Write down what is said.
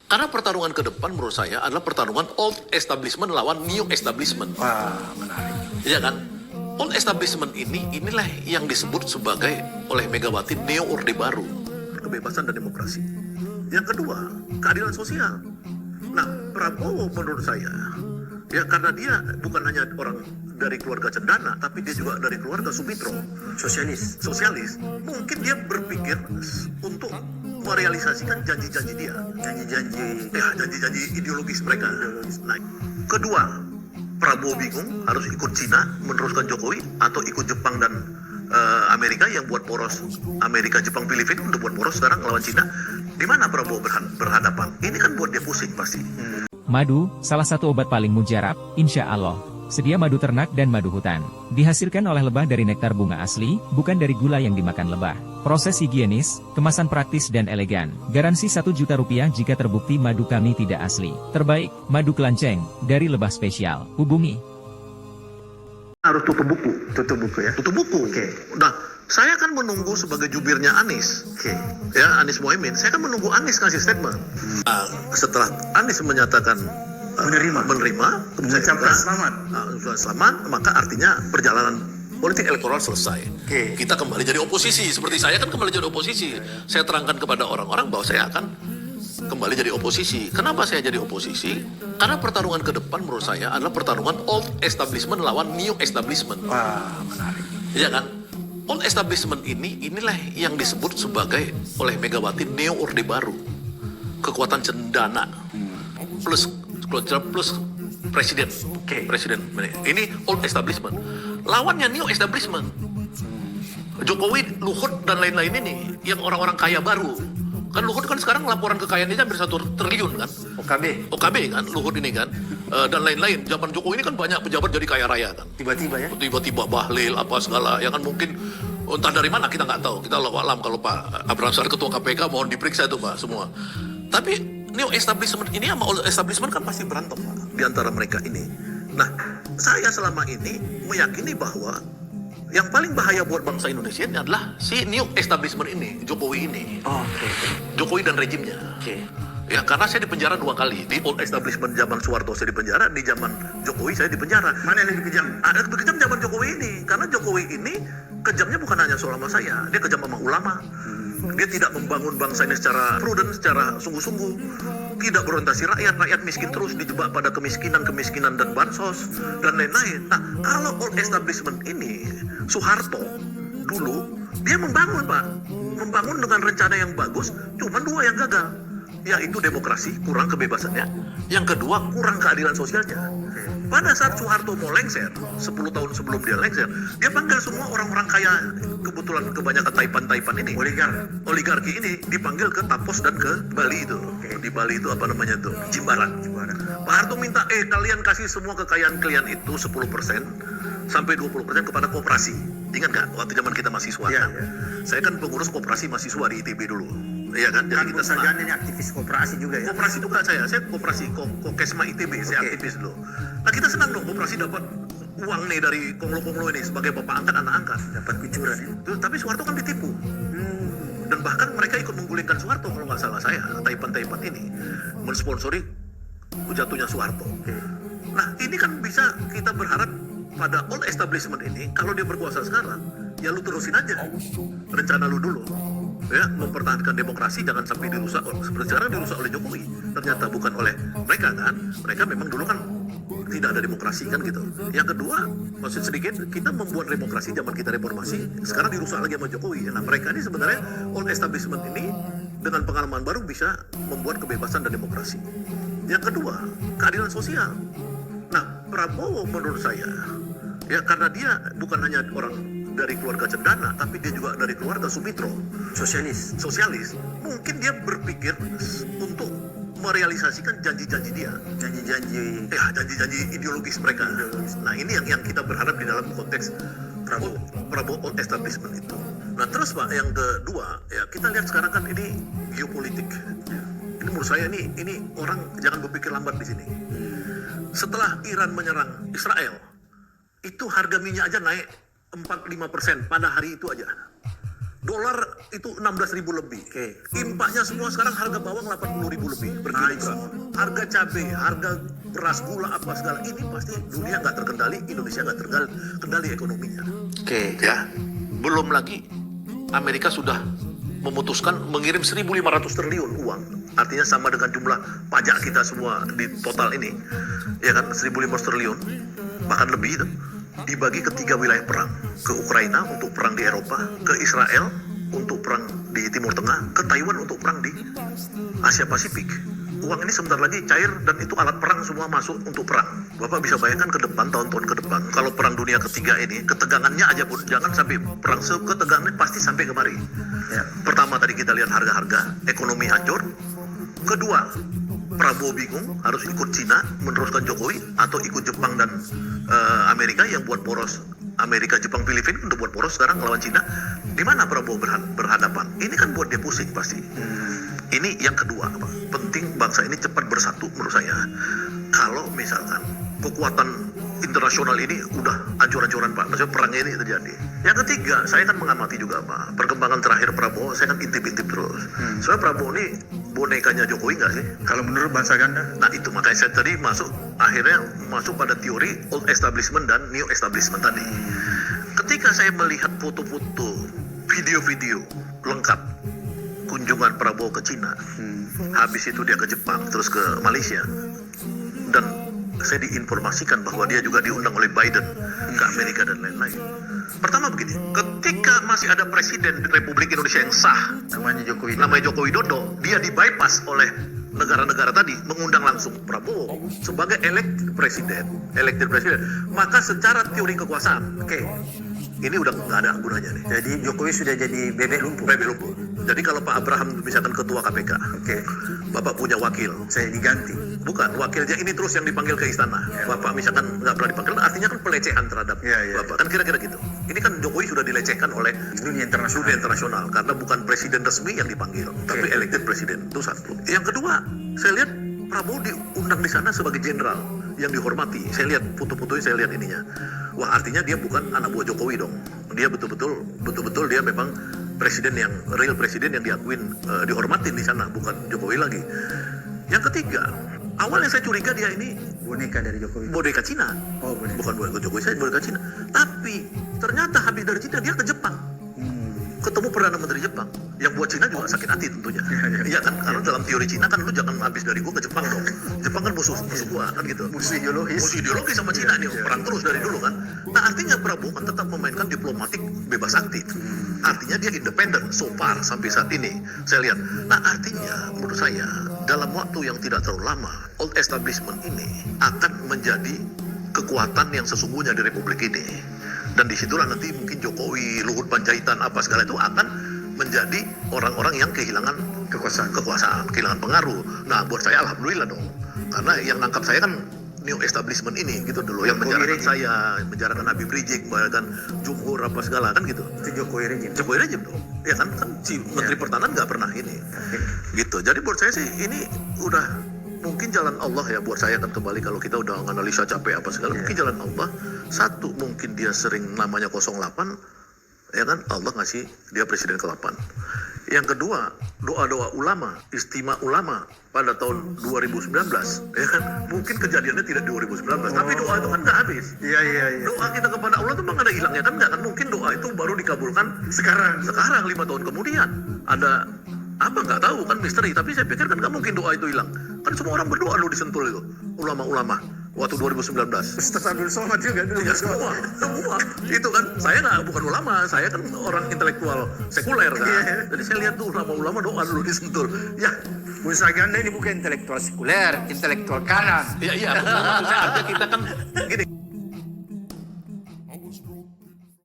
Karena pertarungan ke depan menurut saya adalah pertarungan old establishment lawan new establishment. Wah, menarik. Iya kan? Old establishment inilah yang disebut sebagai oleh Megawati neo orde baru, kebebasan dan demokrasi. Yang kedua, keadilan sosial. Nah, Prabowo menurut saya, ya karena dia bukan hanya orang dari keluarga cendana, tapi dia juga dari keluarga Sumitro, sosialis. Mungkin dia berpikir untuk merealisasikan janji-janji dia, janji-janji ideologis mereka. Nah, kedua, Prabowo bingung harus ikut Cina meneruskan Jokowi atau ikut Jepang dan Amerika yang buat poros, Amerika, Jepang, Filipina untuk buat poros sekarang lawan Cina. Di mana Prabowo berhadapan? Ini kan buat dia pusing pasti. Madu, salah satu obat paling mujarab, insya Allah. Sedia madu ternak dan madu hutan. Dihasilkan oleh lebah dari nektar bunga asli, bukan dari gula yang dimakan lebah. Proses higienis, kemasan praktis dan elegan. Garansi 1 juta rupiah jika terbukti madu kami tidak asli. Terbaik, madu kelanceng, dari lebah spesial. Hubungi. Harus tutup buku. Ya. Tutup buku. Oke. Nah, saya kan menunggu sebagai jubirnya Anies. Oke. Ya, Anies Mohaimin. Saya kan menunggu Anies kasih statement. Nah, setelah Anies menyatakan menerima, mengucapkan selamat. Selamat, maka artinya perjalanan politik elektoral selesai. Oke. Kita kembali jadi oposisi. Seperti saya kan kembali jadi oposisi. Saya terangkan kepada orang-orang bahwa saya akan kembali jadi oposisi. Kenapa saya jadi oposisi? Karena pertarungan ke depan menurut saya adalah pertarungan old establishment lawan new establishment. Wah, menarik. Iya kan? Old establishment inilah yang disebut sebagai oleh Megawati neo orde baru, kekuatan cendana plus presiden. Oke. Presiden ini old establishment. Lawannya new establishment. Jokowi, Luhut dan lain-lain ini yang orang-orang kaya baru. Kan Luhut kan sekarang laporan kekayaannya hampir 1 triliun kan. OKB kan Luhut ini kan. Dan lain-lain. Zaman Jokowi ini kan banyak pejabat jadi kaya raya kan. Tiba-tiba ya. Tiba-tiba Bahlil apa segala yang kan mungkin entah dari mana kita nggak tahu. Kita Allah alam kalau Pak Abraham Samad ketua KPK mohon diperiksa itu Pak semua. Tapi new establishment ini sama old establishment kan pasti berantem Pak, di antara mereka ini. Nah, saya selama ini meyakini bahwa yang paling bahaya buat bangsa Indonesia ini adalah si new establishment ini, Jokowi ini. Oh, oke. Jokowi dan rejimnya. Oke. Ya, karena saya dipenjara 2 kali. Di old establishment zaman Soeharto saya dipenjara, di zaman Jokowi saya dipenjara. Mana yang lebih kejam? Lebih kejam zaman Jokowi ini. Karena Jokowi ini kejamnya bukan hanya soal sama saya. Dia kejam sama ulama. Dia tidak membangun bangsa ini secara prudent, secara sungguh-sungguh. Tidak berorientasi rakyat. Rakyat miskin terus dijebak pada kemiskinan dan bansos dan lain-lain. Nah, kalau old establishment ini, Soeharto dulu, dia membangun Pak. Membangun dengan rencana yang bagus, cuma 2 yang gagal. Yaitu demokrasi, kurang kebebasannya. Yang kedua, kurang keadilan sosialnya. Pada saat Soeharto mau lengser, 10 tahun sebelum dia lengser, dia panggil semua orang-orang kaya, kebetulan kebanyakan Taipan ini, oligarki ini dipanggil ke Tapos dan ke Bali itu. Di Bali itu apa namanya tuh? Jimbaran. Pak Harto minta, kalian kasih semua kekayaan kalian itu 10% sampai 20% kepada koperasi. Ingat nggak? Waktu zaman kita mahasiswa kan? Ya. Saya kan pengurus koperasi mahasiswa di ITB dulu. Iya kan? Jadi kita Sarjana ini aktivis koperasi juga ya. Koperasi juga saya koperasi Kokesma ITB, saya aktivis dulu. Nah, kita senang dong koperasi dapat uang nih dari konglo-konglo ini sebagai bapak angkat, anak angkat, dapat kucuran. Tapi Soeharto kan ditipu. Dan bahkan mereka ikut menggulingkan Soeharto kalau nggak salah saya, Taipan ini mensponsori jatuhnya Soeharto. Nah, ini kan bisa kita berharap pada old establishment ini, kalau dia berkuasa sekarang, ya lu terusin aja rencana lu dulu. Ya, mempertahankan demokrasi jangan sampai dirusak. Seperti sekarang dirusak oleh Jokowi. Ternyata bukan oleh mereka kan. Mereka memang dulu kan tidak ada demokrasi kan gitu. Yang kedua, maksud sedikit, kita membuat demokrasi zaman kita reformasi, sekarang dirusak lagi sama Jokowi. Nah, mereka ini sebenarnya old establishment ini dengan pengalaman baru bisa membuat kebebasan dan demokrasi. Yang kedua, keadilan sosial. Nah, Prabowo menurut saya, ya karena dia bukan hanya orang dari keluarga cendana, tapi dia juga dari keluarga Sumitro, sosialis. Mungkin dia berpikir untuk merealisasikan janji-janji dia, janji-janji ideologis mereka. Nah, ini yang kita berharap di dalam konteks Prabowo old establishment itu. Nah, terus Pak, yang kedua, ya kita lihat sekarang kan ini geopolitik. Ini menurut saya ini orang jangan berpikir lambat di sini. Setelah Iran menyerang Israel, itu harga minyak aja naik 45% pada hari itu aja. Dolar itu 16.000 lebih. Impaknya semua sekarang harga bawang 80.000 lebih per kilogram. Harga cabai, harga beras, gula apa segala ini pasti dunia nggak terkendali, Indonesia nggak terkendali ekonominya. Ya, belum lagi Amerika sudah memutuskan mengirim 1.500 triliun uang. Artinya sama dengan jumlah pajak kita semua di total ini. Ya kan, 1.500 triliun, bahkan lebih itu. Dibagi ke 3 wilayah perang. Ke Ukraina untuk perang di Eropa, ke Israel untuk perang di Timur Tengah, ke Taiwan untuk perang di Asia Pasifik. Uang ini sebentar lagi cair dan itu alat perang semua masuk untuk perang. Bapak bisa bayangkan ke depan, tahun-tahun ke depan, kalau perang dunia ketiga ini, ketegangannya aja pun, jangan sampai perang ketegangannya pasti sampai kemari. Ya. Pertama tadi kita lihat harga-harga, ekonomi hancur. Kedua, Prabowo bingung harus ikut Cina meneruskan Jokowi atau ikut Jepang dan Amerika yang buat poros. Amerika, Jepang, Filipina untuk buat poros sekarang melawan Cina. Di mana Prabowo berhadapan? Ini kan buat dia pusing pasti. Ini yang kedua, Pak. Penting bangsa ini cepat bersatu menurut saya. Kalau misalkan kekuatan internasional ini udah ancur-ancuran, Pak, maksudnya perangnya ini terjadi. Yang ketiga, saya kan mengamati juga, Pak, perkembangan terakhir Prabowo, saya kan intip-intip terus. Soalnya Prabowo ini bonekanya Jokowi nggak sih? Kalau menurut bahasa Ganda? Nah itu makanya saya tadi akhirnya masuk pada teori old establishment dan new establishment tadi. Ketika saya melihat foto-foto, video-video lengkap kunjungan Prabowo ke Cina, habis itu dia ke Jepang, terus ke Malaysia, dan saya diinformasikan bahwa dia juga diundang oleh Biden ke Amerika dan lain-lain. Pertama begini, ketika masih ada presiden Republik Indonesia yang sah, namanya Joko Widodo, dia di-bypass oleh negara-negara tadi, mengundang langsung Prabowo sebagai elected presiden. Maka secara teori kekuasaan, ini udah nggak ada gunanya nih. Jadi Jokowi sudah jadi bebek lumpuh. Jadi kalau Pak Abraham misalkan ketua KPK, Bapak punya wakil, saya diganti. Bukan, wakilnya ini terus yang dipanggil ke istana. Bapak misalkan nggak pernah dipanggil, artinya kan pelecehan terhadap Bapak. Kan kira-kira gitu. Ini kan Jokowi sudah dilecehkan oleh dunia internasional karena bukan presiden resmi yang dipanggil, tapi elected presiden. Itu satu. Yang kedua, saya lihat Prabowo diundang di sana sebagai jenderal yang dihormati. Saya lihat foto-fotonya, saya lihat ininya. Wah, artinya dia bukan anak buah Jokowi dong. Dia betul-betul dia memang real presiden yang diakuin, dihormatin di sana, bukan Jokowi lagi. Yang ketiga, awalnya saya curiga dia ini boneka dari Jokowi. Boneka Cina. Oh, boneka. Bukan boneka Jokowi, saya boneka Cina. Tapi ternyata habis dari Cina dia ke Jepang. Ketemu Perdana Menteri Jepang. Yang buat Cina juga sakit hati tentunya. Iya kan, karena dalam teori Cina kan lu jangan habis dari gua ke Jepang dong. Jepang kan musuh gua kan gitu. Musuh ideologis sama Cina nih, perang terus dari dulu kan. Nah, artinya Prabowo kan tetap memainkan diplomatik bebas aktif. Artinya dia independen so far sampai saat ini. Saya lihat. Nah, artinya menurut saya dalam waktu yang tidak terlalu lama, old establishment ini akan menjadi kekuatan yang sesungguhnya di Republik ini. Dan disitulah nanti mungkin Jokowi, Luhut Panjaitan, apa segala itu akan menjadi orang-orang yang kehilangan kekuasaan, kehilangan pengaruh. Nah, buat saya alhamdulillah dong. Karena yang nangkap saya kan new establishment ini gitu dulu, yang menjarakan saya, menjarakan Habib Rizik, menjarakan Jumhur apa segala kan gitu. Itu Jokowi rejim dong. Ya kan si Menteri Pertahanan nggak pernah ini. Gitu. Jadi buat saya sih ini udah mungkin jalan Allah ya buat saya kan kembali kalau kita udah analisa capek apa segala, mungkin jalan Allah. Satu, mungkin dia sering namanya 08, ya kan, Allah ngasih dia presiden ke-8. Yang kedua, doa-doa ulama, istimewa ulama pada tahun 2019, ya kan, mungkin kejadiannya tidak di 2019, tapi doa itu kan nggak habis. Iya. Doa kita kepada Allah itu memang ada hilangnya kan, nggak kan mungkin doa itu baru dikabulkan sekarang 5 tahun kemudian. Ada apa nggak tahu kan misteri, tapi saya pikir kan nggak mungkin doa itu hilang. Kan semua orang berdoa lu disentul itu, ulama-ulama waktu 2019. Ustaz Abdul Somad juga dulu. Ya semua. Itu kan, saya bukan ulama, saya kan orang intelektual sekuler kan. Jadi saya lihat tuh ulama-ulama doa dulu disentul. Ya, Musa Ganda ini bukan intelektual sekuler, intelektual kanan. iya, maksud saya artinya kita kan gini.